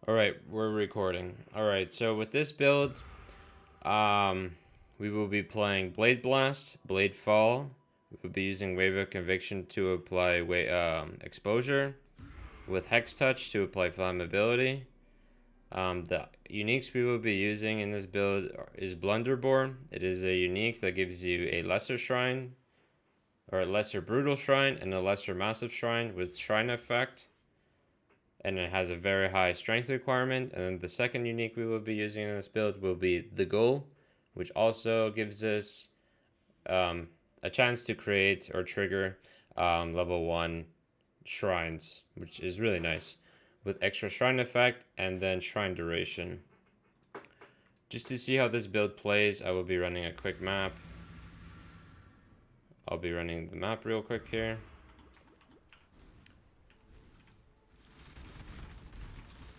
Alright, we're recording. Alright, so with this build, we will be playing Blade Blast, Blade Fall. We will be using Wave of Conviction to apply exposure, with Hex Touch to apply flammability. The uniques we will be using in this build is Blunderbore. It is a unique that gives you a lesser shrine, or a lesser brutal shrine, and a lesser massive shrine with shrine effect. And it has a very high strength requirement. And then the second unique we will be using in this build will be the Gull, which also gives us a chance to create or trigger level 1 shrines, which is really nice, with extra shrine effect and then shrine duration. Just to see how this build plays, I will be running a quick map. I'll be running the map real quick here.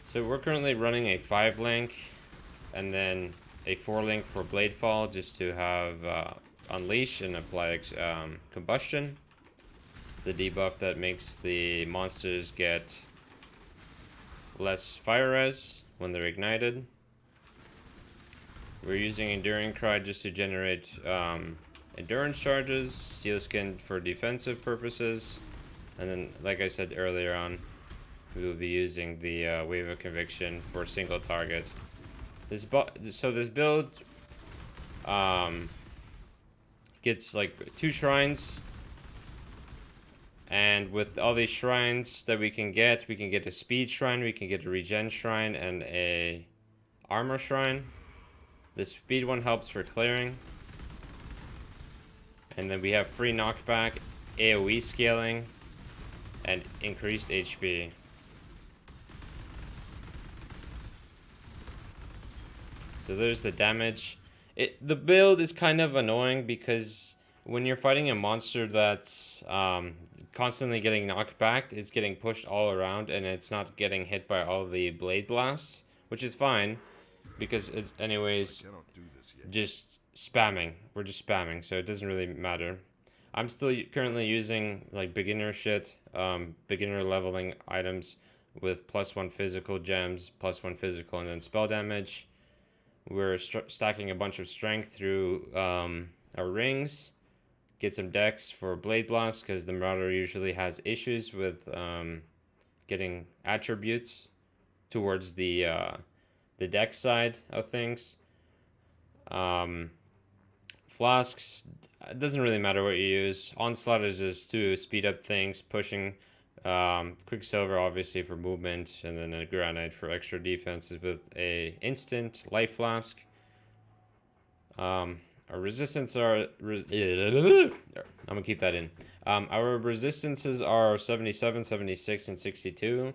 So we're currently running a 5-link and then a 4-link for Blade Fall, just to have Unleash and apply Combustion, the debuff that makes the monsters get less fire res when they're ignited. We're using Enduring Cry just to generate endurance charges, Steel Skin for defensive purposes, and then, like I said earlier on, we will be using the Wave of Conviction for single target. This build gets like 2 shrines, and with all these shrines that we can get a speed shrine, we can get a regen shrine, and a armor shrine. The speed one helps for clearing, and then we have free knockback, AoE scaling, and increased HP. So there's the damage. The build is kind of annoying because when you're fighting a monster that's constantly getting knocked back, it's getting pushed all around and it's not getting hit by all the blade blasts, which is fine because it's anyways just spamming. We're just spamming, so it doesn't really matter. I'm still currently using like beginner shit, beginner leveling items with +1 physical gems, +1 physical, and then spell damage. We're stacking a bunch of strength through our rings. Get some dex for Blade Blast because the Marauder usually has issues with getting attributes towards the dex side of things. Flasks, it doesn't really matter what you use. Onslaught is just to speed up things, pushing. Quicksilver obviously for movement, and then a Granite for extra defenses with a instant life flask. Our resistance are I'm gonna keep that in. Our resistances are 77, 76, and 62.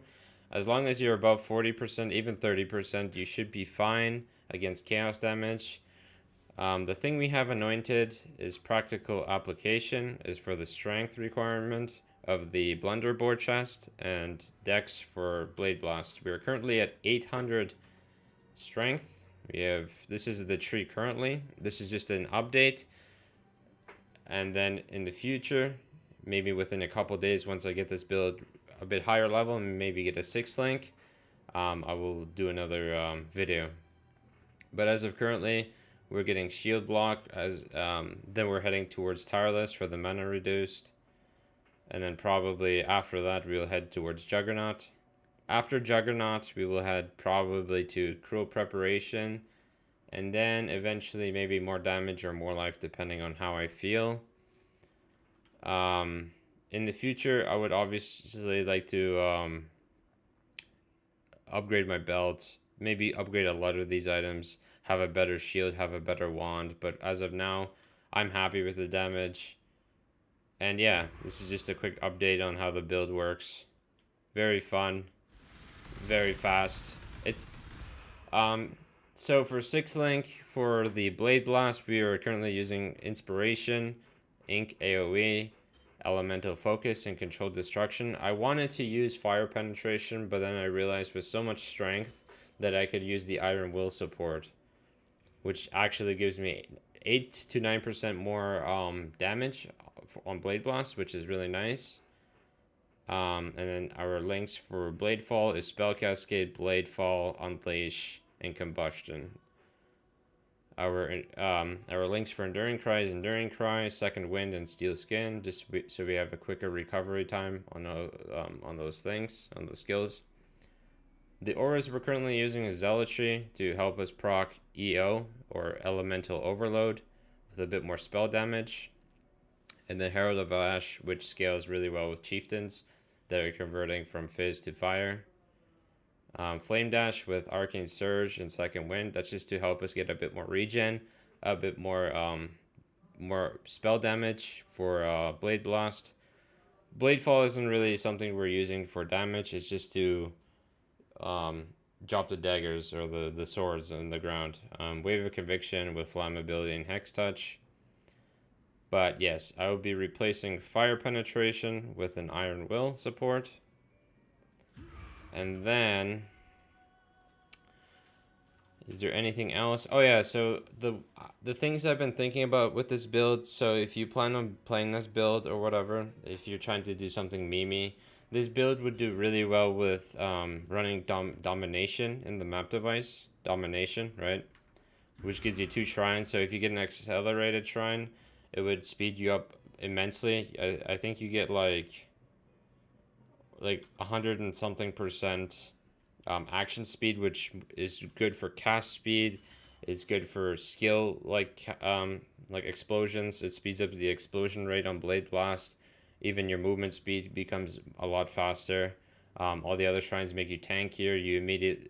As long as you're above 40%, even 30%, you should be fine against chaos damage. The thing we have anointed is practical application, is for the strength requirement of the Blunderbore chest, and dex for Blade Blast. We are currently at 800 strength. This is the tree currently. This is just an update, and then in the future, maybe within a couple days, once I get this build a bit higher level and maybe get a 6-link, I will do another video. But as of currently, we're getting shield block, as then we're heading towards Tireless for the mana reduced. And then probably after that, we'll head towards Juggernaut. After Juggernaut, we will head probably to Cruel Preparation. And then eventually maybe more damage or more life, depending on how I feel. In the future, I would obviously like to upgrade my belt. Maybe upgrade a lot of these items. Have a better shield, have a better wand. But as of now, I'm happy with the damage. And yeah, this is just a quick update on how the build works. Very fun, very fast. It's so for 6-link for the Blade Blast, we are currently using Inspiration, Ink AoE, Elemental Focus, and Controlled Destruction. I wanted to use Fire Penetration, but then I realized with so much strength that I could use the Iron Will support, which actually gives me 8 to 9% more damage on Blade Blast, which is really nice. And then our links for Blade Fall is Spell Cascade, Blade Fall, Unleash, and Combustion. Our links for Enduring Cry is Enduring Cry, Second Wind, and Steel Skin, just so we have a quicker recovery time on those things, on those skills. The auras we're currently using is Zealotry to help us proc EO, or Elemental Overload, with a bit more spell damage. And then Herald of Ash, which scales really well with Chieftains that are converting from Fizz to Fire. Flame Dash with Arcane Surge and Second Wind. That's just to help us get a bit more regen, a bit more spell damage for Blade Blast. Blade Fall isn't really something we're using for damage. It's just to drop the daggers or the swords on the ground. Wave of Conviction with Flammability and Hex Touch. But yes, I will be replacing Fire Penetration with an Iron Will support. And then, is there anything else? Oh yeah, so the things I've been thinking about with this build, so if you plan on playing this build or whatever, if you're trying to do something memey, this build would do really well with running Domination in the map device. Domination, right? Which gives you 2 shrines, so if you get an accelerated shrine, it would speed you up immensely. I think you get like 100 and something percent action speed, which is good for cast speed. It's good for skill like explosions. It speeds up the explosion rate on Blade Blast. Even your movement speed becomes a lot faster. All the other shrines make you tankier.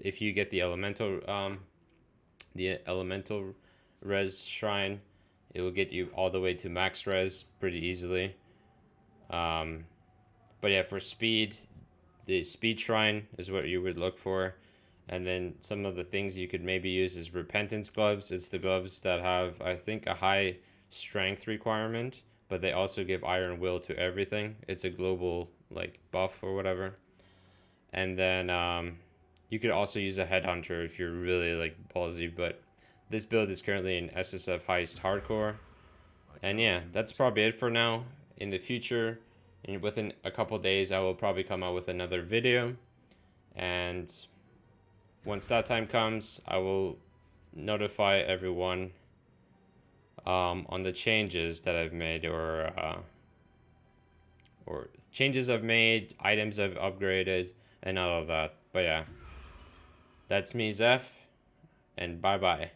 If you get the elemental res shrine, it will get you all the way to max res pretty easily. But yeah, for speed, the speed shrine is what you would look for. And then some of the things you could maybe use is Repentance gloves. It's the gloves that have, I think, a high strength requirement, but they also give Iron Will to everything. It's a global like buff or whatever. And then you could also use a Headhunter if you're really like ballsy, but this build is currently in SSF Heist Hardcore. And yeah, that's probably it for now. In the future, and within a couple days, I will probably come out with another video. And once that time comes, I will notify everyone on the changes that I've made, or changes I've made, items I've upgraded, and all of that. But yeah, that's me, Zeph, and bye-bye.